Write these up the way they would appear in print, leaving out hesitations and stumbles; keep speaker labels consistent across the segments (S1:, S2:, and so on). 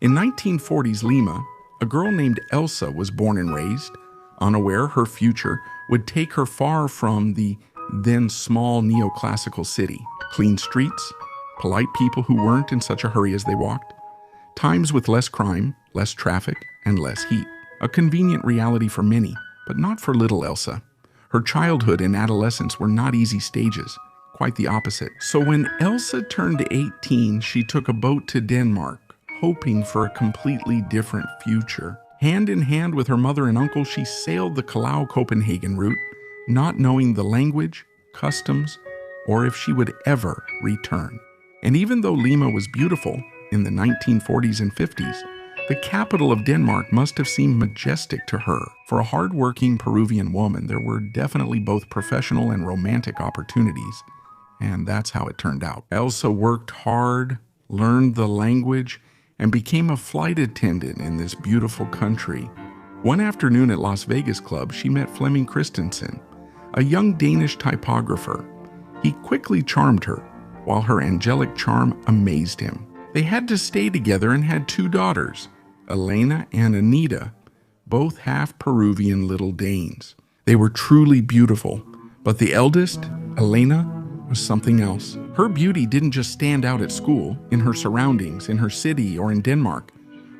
S1: In 1940s Lima, a girl named Elsa was born and raised, unaware her future would take her far from the then small neoclassical city. Clean streets, polite people who weren't in such a hurry as they walked, times with less crime, less traffic, and less heat. A convenient reality for many, but not for little Elsa. Her childhood and adolescence were not easy stages, quite the opposite. So when Elsa turned 18, she took a boat to Denmark, hoping for a completely different future. Hand in hand with her mother and uncle, she sailed the Copenhagen route, not knowing the language, customs, or if she would ever return. And even though Lima was beautiful in the 1940s and 50s, the capital of Denmark must have seemed majestic to her. For a hard-working Peruvian woman, there were definitely both professional and romantic opportunities, and that's how it turned out. Elsa worked hard, learned the language, and became a flight attendant in this beautiful country. One afternoon at Las Vegas Club, she met Flemming Christensen, a young Danish typographer. He quickly charmed her, while her angelic charm amazed him. They had to stay together and had 2 daughters, Elena and Anita, both half Peruvian little Danes. They were truly beautiful, but the eldest, Elena, was something else. Her beauty didn't just stand out at school, in her surroundings, in her city, or in Denmark.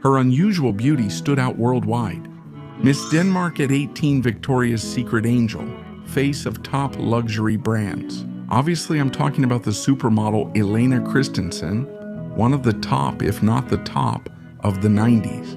S1: Her unusual beauty stood out worldwide. Miss Denmark at 18, Victoria's Secret Angel, face of top luxury brands. Obviously, I'm talking about the supermodel Elena Christensen, one of the top, if not the top, of the 90s.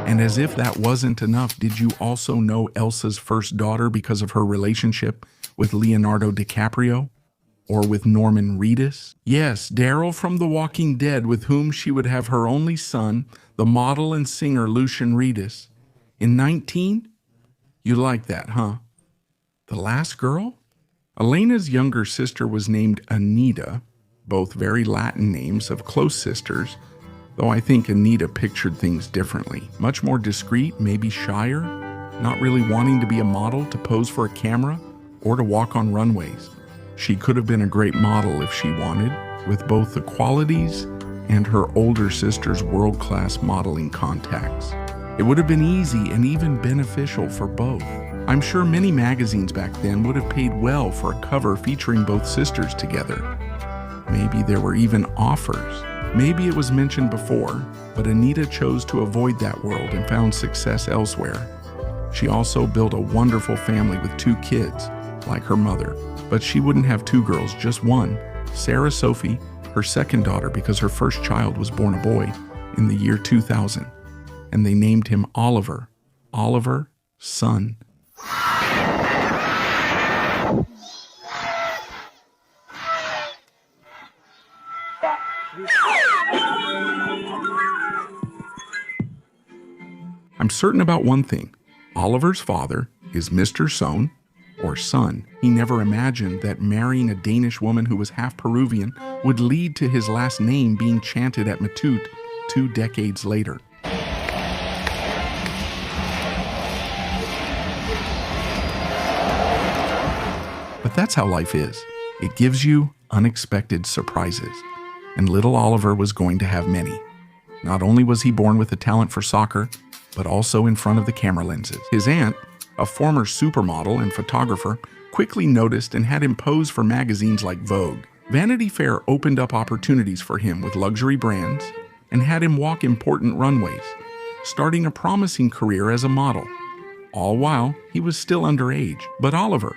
S1: And as if that wasn't enough, did you also know Elsa's first daughter because of her relationship with Leonardo DiCaprio? Or with Norman Reedus? Yes, Daryl from The Walking Dead, with whom she would have her only son, the model and singer Lucian Reedus. In 19? You like that, huh? The last girl? Elena's younger sister was named Anita, both very Latin names of close sisters, though I think Anita pictured things differently. Much more discreet, maybe shyer, not really wanting to be a model, to pose for a camera, or to walk on runways. She could have been a great model if she wanted, with both the qualities and her older sister's world-class modeling contacts. It would have been easy and even beneficial for both. I'm sure many magazines back then would have paid well for a cover featuring both sisters together. Maybe there were even offers. Maybe it was mentioned before, but Anita chose to avoid that world and found success elsewhere. She also built a wonderful family with 2 kids, like her mother. But she wouldn't have 2 girls, just one, Sarah Sophie, her second daughter, because her first child was born a boy in the year 2000. And they named him Oliver. Oliver, Sonne. I'm certain about one thing. Oliver's father is Mr. Sonne, or Sonne. He never imagined that marrying a Danish woman who was half Peruvian would lead to his last name being chanted at Matute 2 decades later. But that's how life is. It gives you unexpected surprises. And little Oliver was going to have many. Not only was he born with a talent for soccer, but also in front of the camera lenses. His aunt, a former supermodel and photographer, quickly noticed and had him pose for magazines like Vogue. Vanity Fair opened up opportunities for him with luxury brands and had him walk important runways, starting a promising career as a model. All while he was still underage. But Oliver,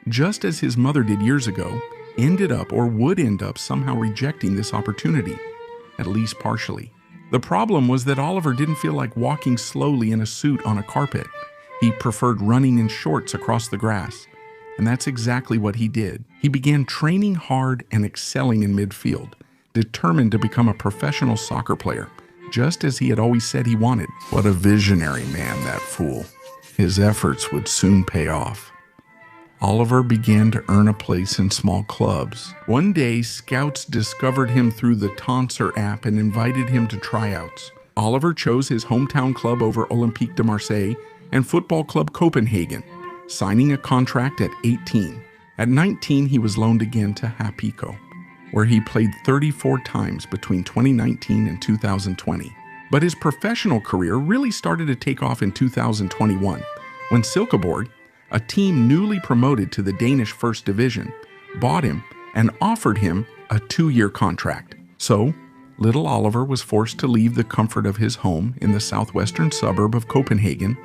S1: just as his mother did years ago, ended up or would end up somehow rejecting this opportunity, at least partially. The problem was that Oliver didn't feel like walking slowly in a suit on a carpet. He preferred running in shorts across the grass. And that's exactly what he did. He began training hard and excelling in midfield, determined to become a professional soccer player, just as he had always said he wanted. What a visionary man, that fool. His efforts would soon pay off. Oliver began to earn a place in small clubs. One day, scouts discovered him through the Tonsor app and invited him to tryouts. Oliver chose his hometown club over Olympique de Marseille and Football Club Copenhagen, signing a contract at 18. At 19, he was loaned again to Hapico, where he played 34 times between 2019 and 2020. But his professional career really started to take off in 2021, when Silkeborg, a team newly promoted to the Danish First Division, bought him and offered him a 2-year contract. So, little Oliver was forced to leave the comfort of his home in the southwestern suburb of Copenhagen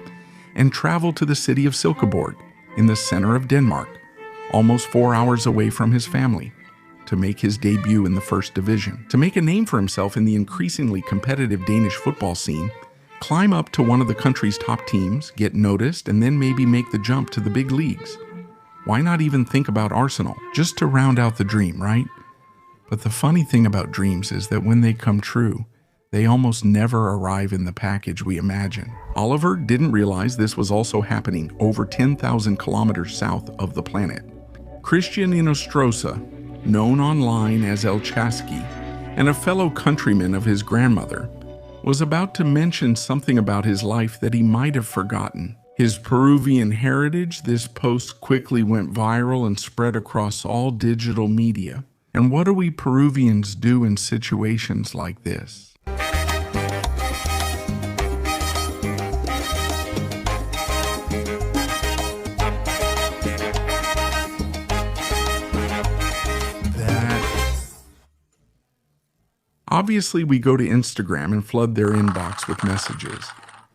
S1: and travel to the city of Silkeborg in the center of Denmark, almost 4 hours away from his family, to make his debut in the First Division. To make a name for himself in the increasingly competitive Danish football scene, climb up to one of the country's top teams, get noticed, and then maybe make the jump to the big leagues. Why not even think about Arsenal, just to round out the dream, right? But the funny thing about dreams is that when they come true, they almost never arrive in the package we imagine. Oliver didn't realize this was also happening over 10,000 kilometers south of the planet. Christian Inostrosa, known online as El Chasqui, and a fellow countryman of his grandmother, was about to mention something about his life that he might have forgotten. His Peruvian heritage. This post quickly went viral and spread across all digital media. And what do we Peruvians do in situations like this? Obviously, we go to Instagram and flood their inbox with messages.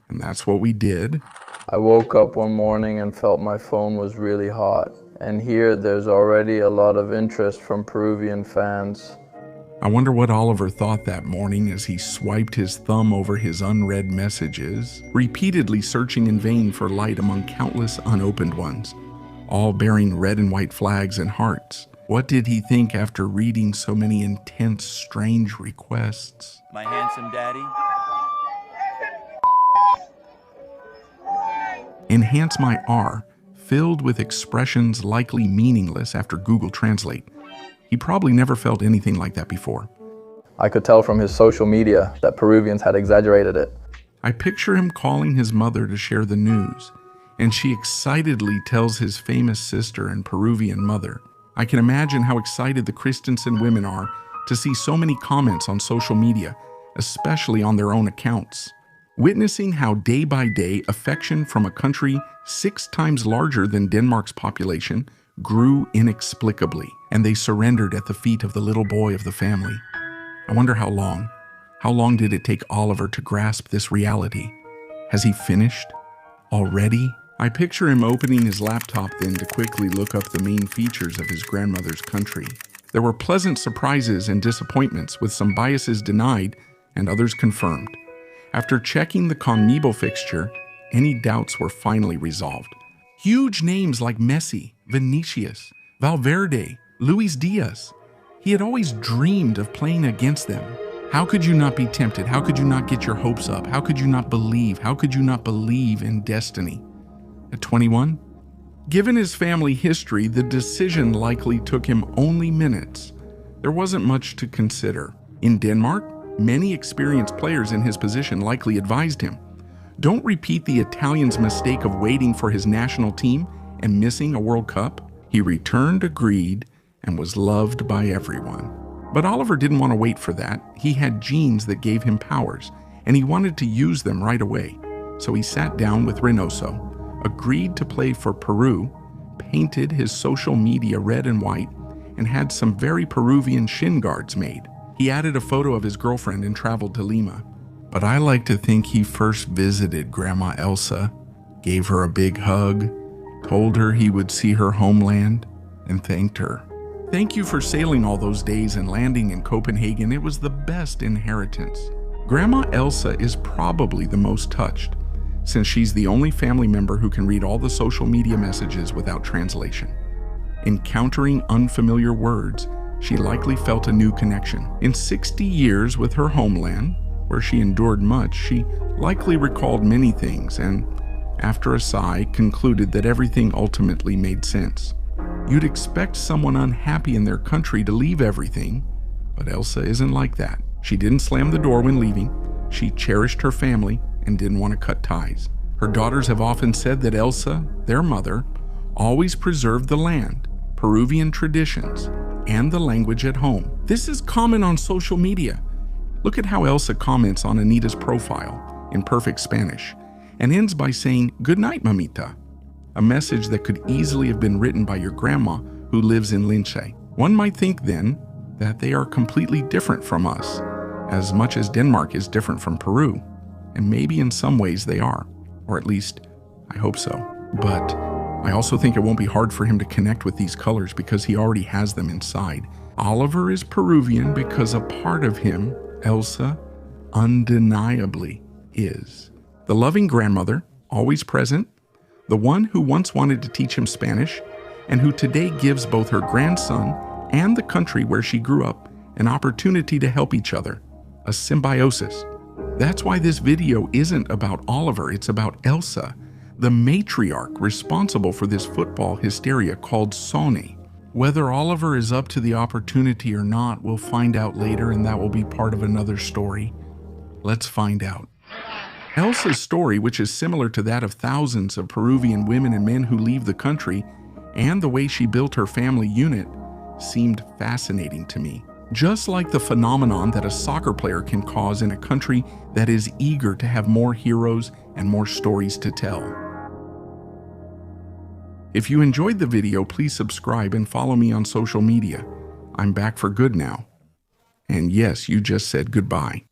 S1: And that's what we did.
S2: I woke up one morning and felt my phone was really hot. And here there's already a lot of interest from Peruvian fans.
S1: I wonder what Oliver thought that morning as he swiped his thumb over his unread messages, repeatedly searching in vain for light among countless unopened ones, all bearing red and white flags and hearts. What did he think after reading so many intense, strange requests?
S3: My handsome daddy.
S1: Enhance my R, filled with expressions likely meaningless after Google Translate. He probably never felt anything like that before.
S2: I could tell from his social media that Peruvians had exaggerated it.
S1: I picture him calling his mother to share the news, and she excitedly tells his famous sister and Peruvian mother. I can imagine how excited the Christensen women are to see so many comments on social media, especially on their own accounts. Witnessing how day by day affection from a country 6 times larger than Denmark's population grew inexplicably, and they surrendered at the feet of the little boy of the family. I wonder how long. How long did it take Oliver to grasp this reality? Has he finished? Already? I picture him opening his laptop then to quickly look up the main features of his grandmother's country. There were pleasant surprises and disappointments, with some biases denied and others confirmed. After checking the CONMEBOL fixture, any doubts were finally resolved. Huge names like Messi, Vinicius, Valverde, Luis Diaz. He had always dreamed of playing against them. How could you not be tempted? How could you not get your hopes up? How could you not believe? How could you not believe in destiny? At 21? Given his family history, the decision likely took him only minutes. There wasn't much to consider. In Denmark, many experienced players in his position likely advised him, don't repeat the Italian's mistake of waiting for his national team and missing a World Cup. He returned, agreed, and was loved by everyone. But Oliver didn't want to wait for that. He had genes that gave him powers, and he wanted to use them right away. So he sat down with Reynoso, agreed to play for Peru, painted his social media red and white, and had some very Peruvian shin guards made. He added a photo of his girlfriend and traveled to Lima. But I like to think he first visited Grandma Elsa, gave her a big hug, told her he would see her homeland, and thanked her. Thank you for sailing all those days and landing in Copenhagen. It was the best inheritance. Grandma Elsa is probably the most touched, since she's the only family member who can read all the social media messages without translation. Encountering unfamiliar words, she likely felt a new connection. In 60 years with her homeland, where she endured much, she likely recalled many things and, after a sigh, concluded that everything ultimately made sense. You'd expect someone unhappy in their country to leave everything, but Elsa isn't like that. She didn't slam the door when leaving. She cherished her family and didn't want to cut ties. Her daughters have often said that Elsa, their mother, always preserved the land, Peruvian traditions, and the language at home. This is common on social media. Look at how Elsa comments on Anita's profile in perfect Spanish and ends by saying, "Good night, mamita," a message that could easily have been written by your grandma who lives in Lince. One might think then that they are completely different from us, as much as Denmark is different from Peru, and maybe in some ways they are, or at least I hope so. But I also think it won't be hard for him to connect with these colors because he already has them inside. Oliver is Peruvian because a part of him, Elsa, undeniably is. The loving grandmother, always present, the one who once wanted to teach him Spanish, and who today gives both her grandson and the country where she grew up an opportunity to help each other, a symbiosis. That's why this video isn't about Oliver, it's about Elsa, the matriarch responsible for this football hysteria called Sonne. Whether Oliver is up to the opportunity or not, we'll find out later, and that will be part of another story. Let's find out. Elsa's story, which is similar to that of thousands of Peruvian women and men who leave the country, and the way she built her family unit, seemed fascinating to me. Just like the phenomenon that a soccer player can cause in a country that is eager to have more heroes and more stories to tell. If you enjoyed the video, please subscribe and follow me on social media. I'm back for good now. And yes, you just said goodbye.